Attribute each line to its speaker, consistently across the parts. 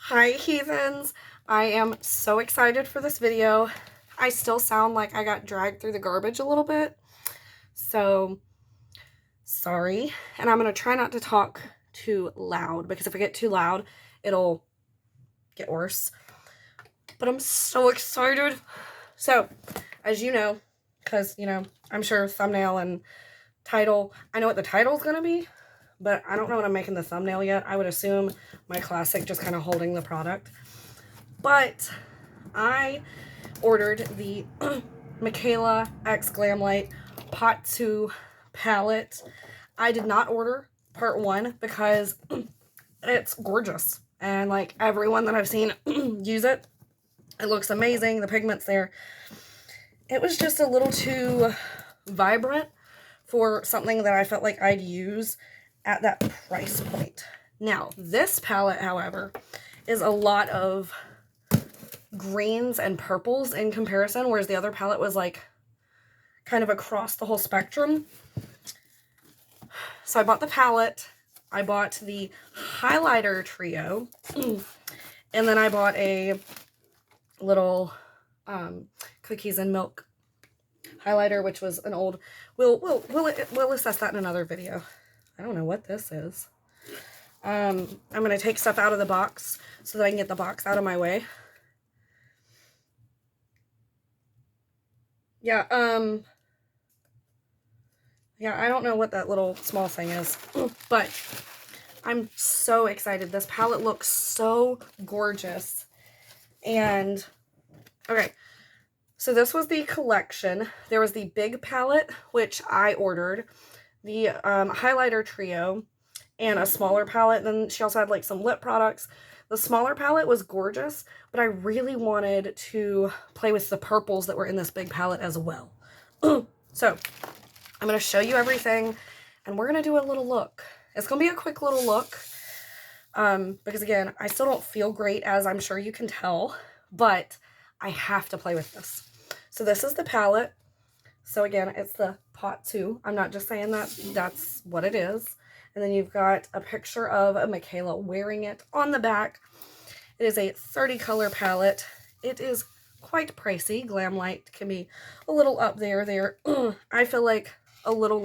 Speaker 1: Hi heathens, I am so excited for this video. I still sound like I got dragged through the garbage a little bit, so sorry. And I'm going to try not to talk too loud because if I get too loud, it'll get worse. But I'm so excited. So, as you know, because, I'm sure thumbnail and title, I know what the title is going to be, but I don't know what I'm making the thumbnail yet. I would assume my classic, just kind of holding the product. But I ordered the Mikayla x GlamLite PAHT 2 palette. I did not order part 1 because it's gorgeous. And like everyone that I've seen use it, it looks amazing. The pigment's there. It was just a little too vibrant for something that I felt like I'd use at that price point. Now, this palette, however, is a lot of greens and purples in comparison, whereas the other palette was like kind of across the whole spectrum. So I bought the palette, I bought the highlighter trio, and then I bought a little cookies and milk highlighter, which was an old, we'll assess that in another video. I don't know what this is. I'm going to take stuff out of the box so that I can get the box out of my way. Yeah, I don't know what that little small thing is, but I'm so excited. This palette looks so gorgeous. And, okay, so this was the collection. There was the big palette, which I ordered, the highlighter trio, and a smaller palette. Then she also had like some lip products. The smaller palette was gorgeous, but I really wanted to play with the purples that were in this big palette as well. So I'm going to show you everything, and we're going to do a little look. It's going to be a quick little look, because again, I still don't feel great, as I'm sure you can tell, but I have to play with this. So this is the palette. So again, it's the PAHT 2. I'm not just saying that, that's what it is. And then you've got a picture of a Mikayla wearing it on the back. It is a 30 color palette. It is quite pricey. GlamLite can be a little up there. I feel like a little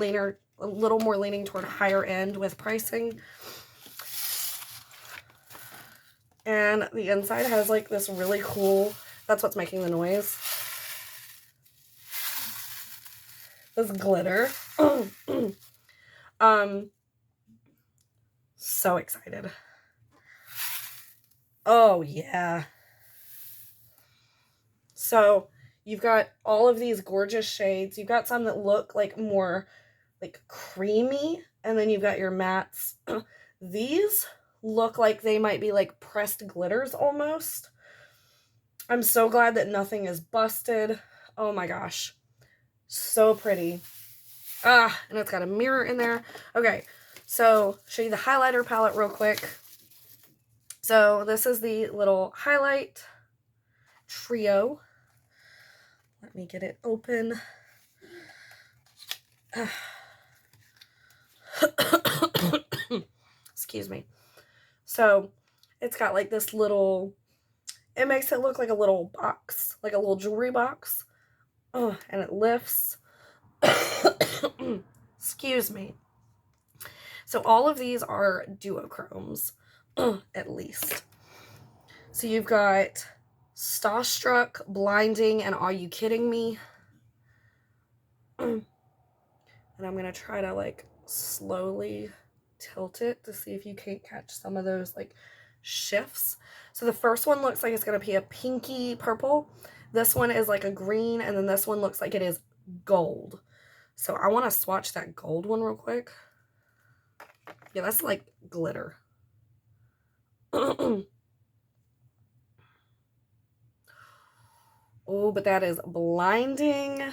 Speaker 1: more leaning toward higher end with pricing. And the inside has like this really cool, that's what's making the noise, this glitter. So excited. Oh yeah. So you've got all of these gorgeous shades. You've got some that look like more like creamy, and then you've got your mattes. These look like they might be like pressed glitters almost. I'm so glad that nothing is busted. Oh my gosh. So pretty. And it's got a mirror in there. Okay, so show you the highlighter palette real quick. So this is the little highlight trio. Let me get it open. Excuse me. So it's got like this little, it makes it look like a little box, like a little jewelry box. And it lifts. Excuse me. So all of these are duochromes, at least. So you've got Starstruck, Blinding, and Are You Kidding Me? And I'm going to try to like slowly tilt it to see if you can't catch some of those like shifts. So the first one looks like it's going to be a pinky purple. This one is like a green, and then this one looks like it is gold. So I want to swatch that gold one real quick. Yeah, that's like glitter. Oh, but that is blinding.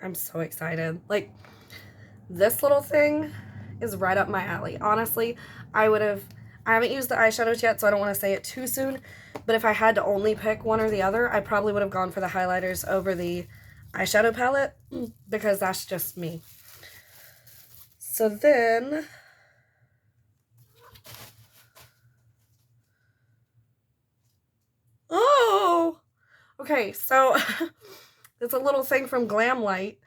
Speaker 1: I'm so excited. Like, this little thing is right up my alley. Honestly, I haven't used the eyeshadows yet, so I don't want to say it too soon. But if I had to only pick one or the other, I probably would have gone for the highlighters over the eyeshadow palette, because that's just me. So then Okay, so it's a little thing from GlamLite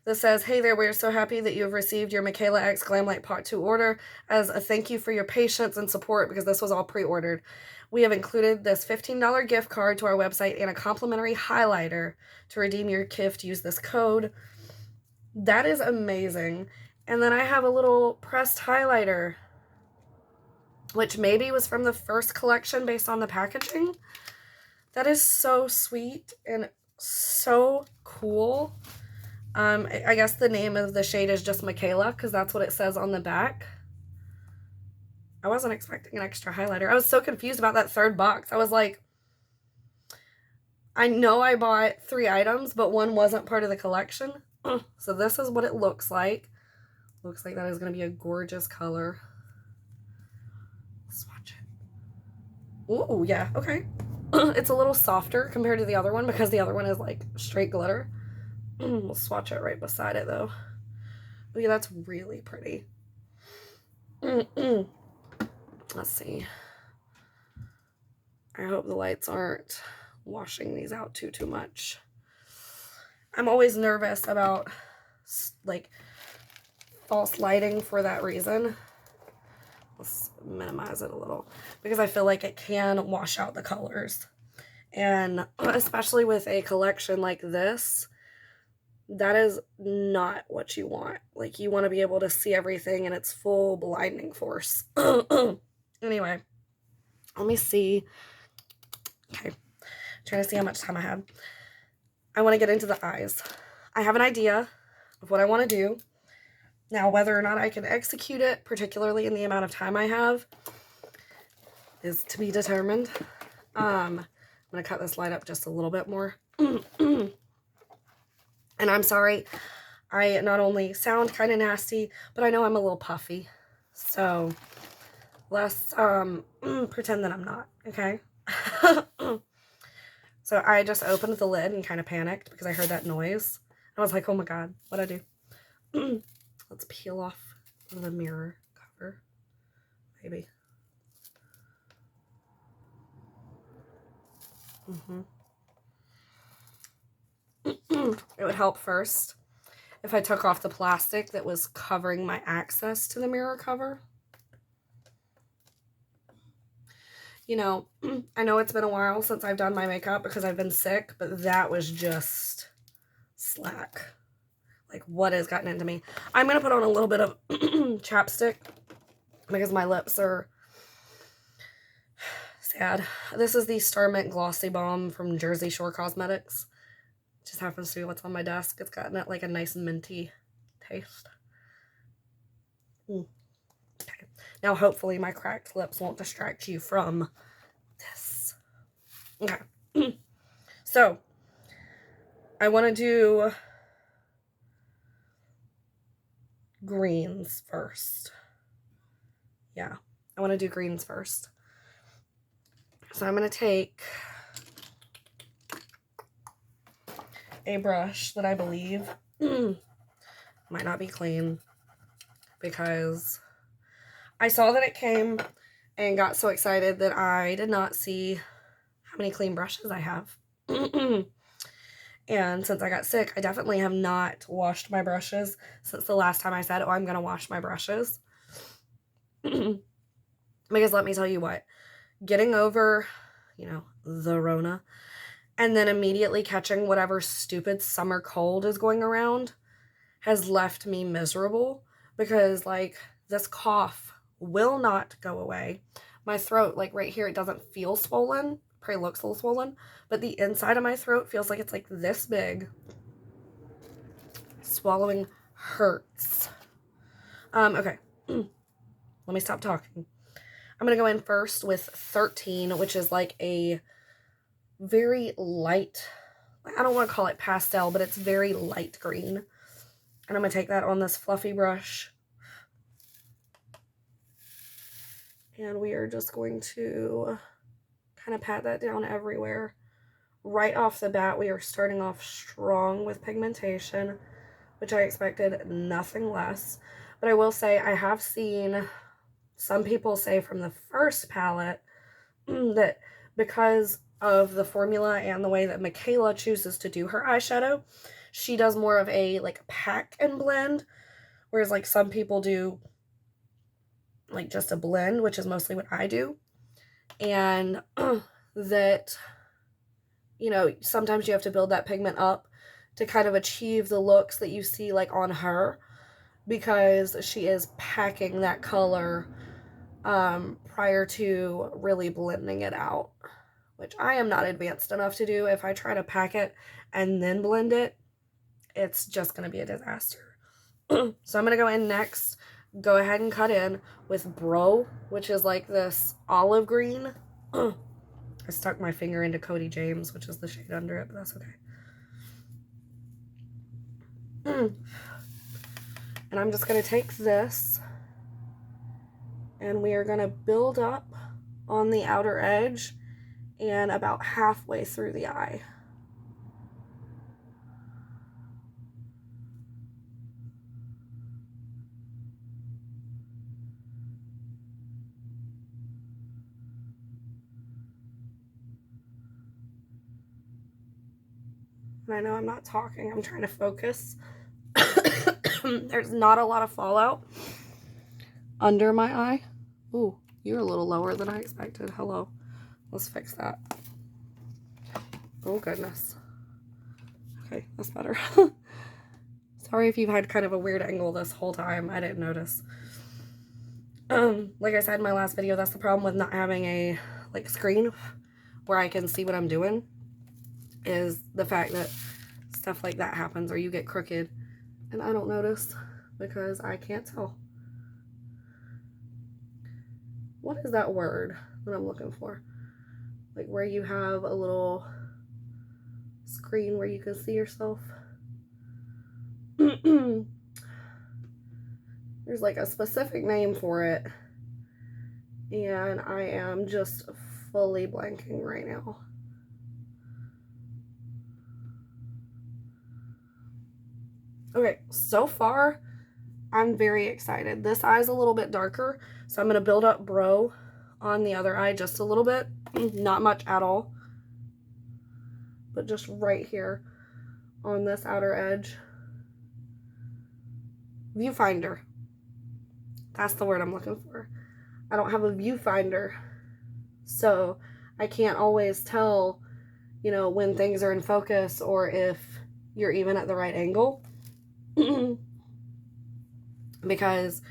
Speaker 1: that says, "Hey there, we are so happy that you have received your Mikayla X GlamLite Pot 2 order. As a thank you for your patience and support, because this was all pre-ordered, we have included this $15 gift card to our website and a complimentary highlighter. To redeem your gift, use this code." That is amazing. And then I have a little pressed highlighter, which maybe was from the first collection based on the packaging. That is so sweet and so cool. I guess the name of the shade is just Mikayla, because that's what it says on the back. I wasn't expecting an extra highlighter. I was so confused about that third box. I was like, I know I bought 3 items, but one wasn't part of the collection. So this is what it looks like. Looks like that is going to be a gorgeous color. Swatch it. Ooh, yeah, okay. It's a little softer compared to the other one because the other one is like straight glitter. We'll swatch it right beside it though. Oh yeah, that's really pretty. Let's see. I hope the lights aren't washing these out too much. I'm always nervous about like false lighting for that reason. Let's minimize it a little because I feel like it can wash out the colors. And especially with a collection like this, that is not what you want. Like, you want to be able to see everything in its full blinding force. Anyway, let me see. Okay, trying to see how much time I have. I want to get into the eyes. I have an idea of what I want to do. Now, whether or not I can execute it, particularly in the amount of time I have, is to be determined. I'm going to cut this light up just a little bit more. And I'm sorry, I not only sound kind of nasty, but I know I'm a little puffy. So, let's pretend that I'm not, okay? So I just opened the lid and kind of panicked because I heard that noise. I was like, oh my god, what'd I do? Let's peel off the mirror cover, maybe. It would help first if I took off the plastic that was covering my access to the mirror cover. You know, I know it's been a while since I've done my makeup because I've been sick, but that was just slack. Like, what has gotten into me? I'm going to put on a little bit of chapstick because my lips are sad. This is the Star Mint Glossy Balm from Jersey Shore Cosmetics. It just happens to be what's on my desk. It's gotten it like a nice minty taste. Okay. Now, hopefully, my cracked lips won't distract you from this. Okay. So, I want to do greens first. Yeah, I want to do greens first. So, I'm going to take a brush that I believe might not be clean because I saw that it came and got so excited that I did not see how many clean brushes I have. And since I got sick, I definitely have not washed my brushes since the last time I said, oh, I'm going to wash my brushes. Because let me tell you what, getting over, you know, the Rona, and then immediately catching whatever stupid summer cold is going around has left me miserable because, like, this cough will not go away. My throat, like right here, it doesn't feel swollen. Probably looks a little swollen, but the inside of my throat feels like it's like this big. Swallowing hurts. Okay. Let me stop talking. I'm going to go in first with 13, which is like a very light, I don't want to call it pastel, but it's very light green. And I'm going to take that on this fluffy brush. And we are just going to kind of pat that down everywhere. Right off the bat, we are starting off strong with pigmentation, which I expected nothing less. But I will say I have seen some people say from the first palette that because of the formula and the way that Mikayla chooses to do her eyeshadow. She does more of a like pack and blend, whereas like some people do like just a blend, which is mostly what I do. And that, you know, sometimes you have to build that pigment up to kind of achieve the looks that you see like on her, because she is packing that color prior to really blending it out, which I am not advanced enough to do. If I try to pack it and then blend it, it's just going to be a disaster. So I'm going to go in next, go ahead and cut in with Bro, which is like this olive green. I stuck my finger into Cody James, which is the shade under it, but that's okay. And I'm just going to take this, and we are going to build up on the outer edge and about halfway through the eye. And I know I'm not talking, I'm trying to focus. There's not a lot of fallout under my eye. Ooh, you're a little lower than I expected. Hello. Let's fix that. Oh, goodness. Okay, that's better. Sorry if you've had kind of a weird angle this whole time. I didn't notice. Like I said in my last video, that's the problem with not having a like screen where I can see what I'm doing, is the fact that stuff like that happens, or you get crooked and I don't notice because I can't tell. What is that word that I'm looking for? Like where you have a little screen where you can see yourself. There's like a specific name for it, and I am just fully blanking right now. Okay, so far I'm very excited. This eye's a little bit darker, so I'm going to build up Bro on the other eye just a little bit. Not much at all, but just right here on this outer edge. Viewfinder. That's the word I'm looking for. I don't have a viewfinder, so I can't always tell, you know, when things are in focus or if you're even at the right angle. Because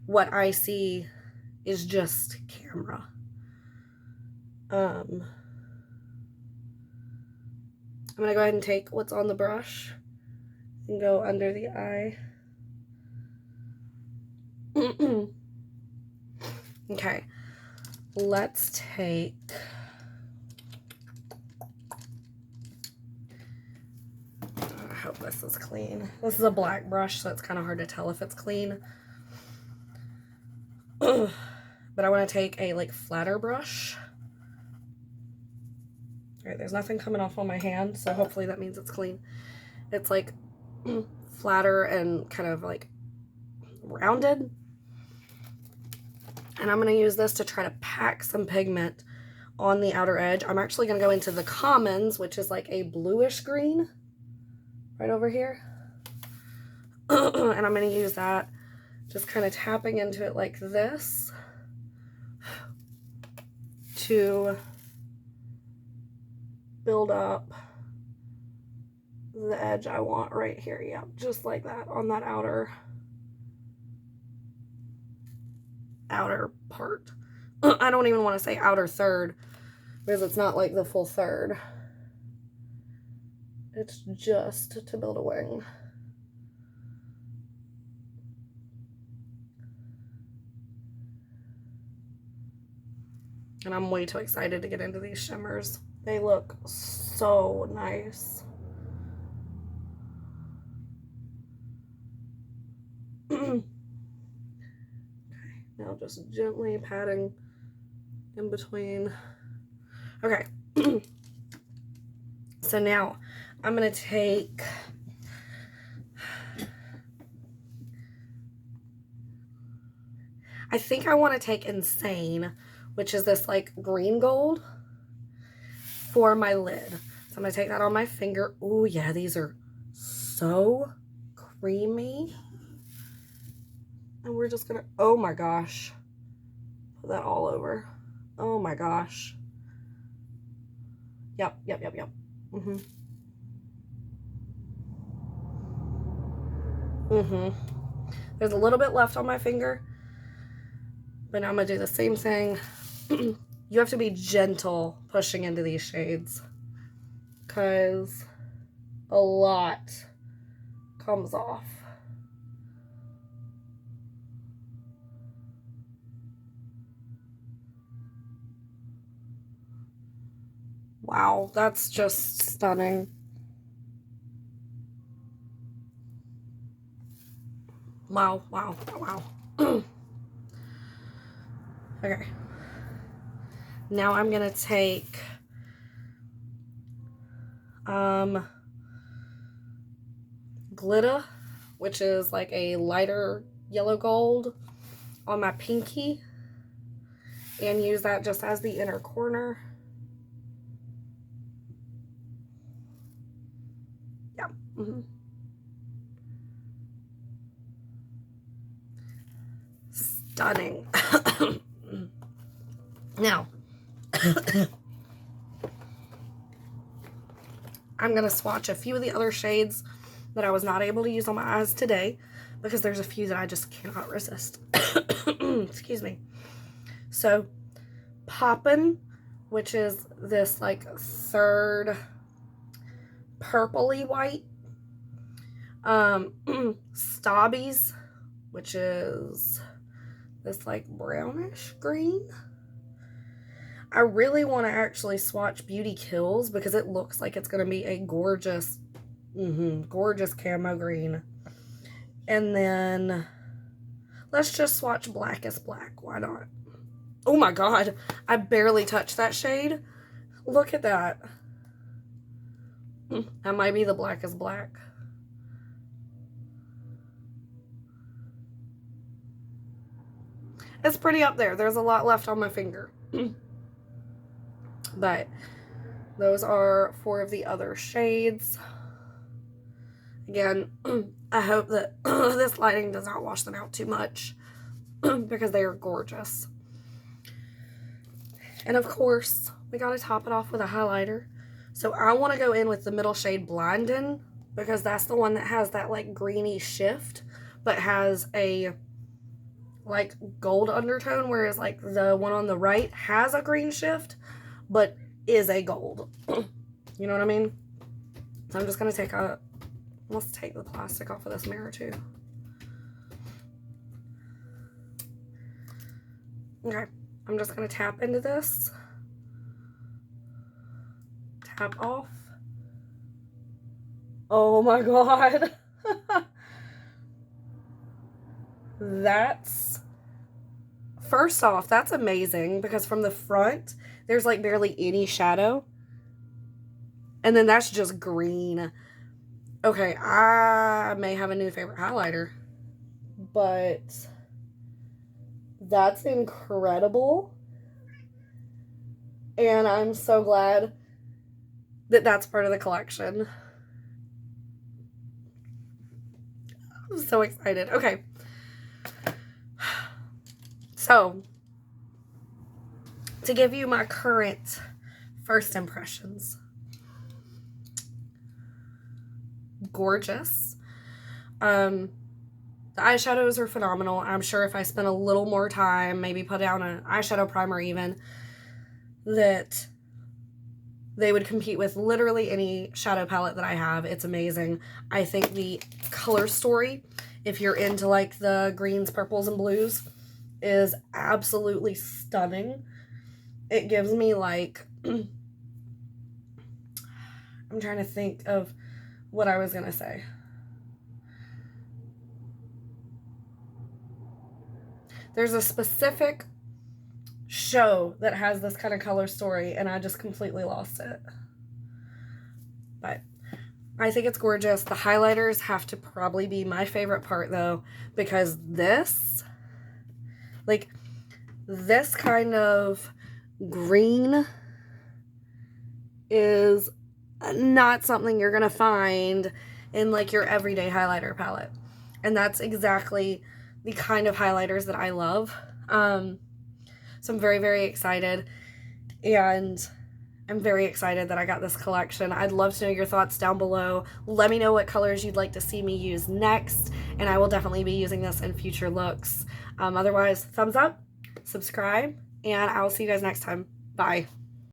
Speaker 1: what I see is just camera. I'm going to go ahead and take what's on the brush and go under the eye. Okay, let's take... I hope this is clean. This is a black brush, so it's kind of hard to tell if it's clean. But I want to take a like flatter brush. Alright, there's nothing coming off on my hand, so hopefully that means it's clean. It's like flatter and kind of like rounded. And I'm going to use this to try to pack some pigment on the outer edge. I'm actually going to go into the Commons, which is like a bluish green right over here. And I'm going to use that, just kind of tapping into it like this to build up the edge I want right here. Yeah, just like that on that outer part. I don't even want to say outer third, because it's not like the full third. It's just to build a wing. And I'm way too excited to get into these shimmers. They look so nice. Okay, now just gently patting in between. Okay. So now I'm going to take... I think I want to take Insane, which is this like green gold, for my lid. So I'm going to take that on my finger. Oh, yeah, these are so creamy. And we're just going to, oh my gosh, put that all over. Oh my gosh. Yep. There's a little bit left on my finger, but now I'm going to do the same thing. You have to be gentle pushing into these shades because a lot comes off. Wow, that's just stunning. Wow. Okay. Now I'm going to take glitter, which is like a lighter yellow gold, on my pinky and use that just as the inner corner. Yeah. Stunning. Now, I'm going to swatch a few of the other shades that I was not able to use on my eyes today because there's a few that I just cannot resist. Excuse me. So, Poppin', which is this like third purpley white. Stobbies, which is this like brownish green. I really want to actually swatch Beauty Kills because it looks like it's going to be a gorgeous, gorgeous camo green. And then let's just swatch Blackest Black. Why not? Oh my God. I barely touched that shade. Look at that. That might be the Blackest Black. It's pretty up there. There's a lot left on my finger. But those are 4 of the other shades. Again, I hope that this lighting does not wash them out too much because they are gorgeous. And of course, we got to top it off with a highlighter. So I want to go in with the middle shade Blindin' because that's the one that has that like greeny shift but has a like gold undertone, whereas like the one on the right has a green shift but is a gold. You know what I mean? So I'm just going to take let's take the plastic off of this mirror too. Okay, I'm just going to tap into this. Tap off. Oh my God. That's, first off, that's amazing because from the front, there's like barely any shadow. And then that's just green. Okay, I may have a new favorite highlighter, but that's incredible. And I'm so glad that that's part of the collection. I'm so excited. Okay. So, to give you my current first impressions. Gorgeous. The eyeshadows are phenomenal. I'm sure if I spent a little more time, maybe put down an eyeshadow primer even, that they would compete with literally any shadow palette that I have. It's amazing. I think the color story, if you're into like the greens, purples, and blues, is absolutely stunning. It gives me like, I'm trying to think of what I was gonna say. There's a specific show that has this kind of color story and I just completely lost it. But I think it's gorgeous. The highlighters have to probably be my favorite part though, because this, like this kind of green is not something you're gonna find in like your everyday highlighter palette. And that's exactly the kind of highlighters that I love. So I'm very, very excited, and I'm very excited that I got this collection. I'd love to know your thoughts down below. Let me know what colors you'd like to see me use next, and I will definitely be using this in future looks. Otherwise, thumbs up, subscribe, and I will see you guys next time. Bye.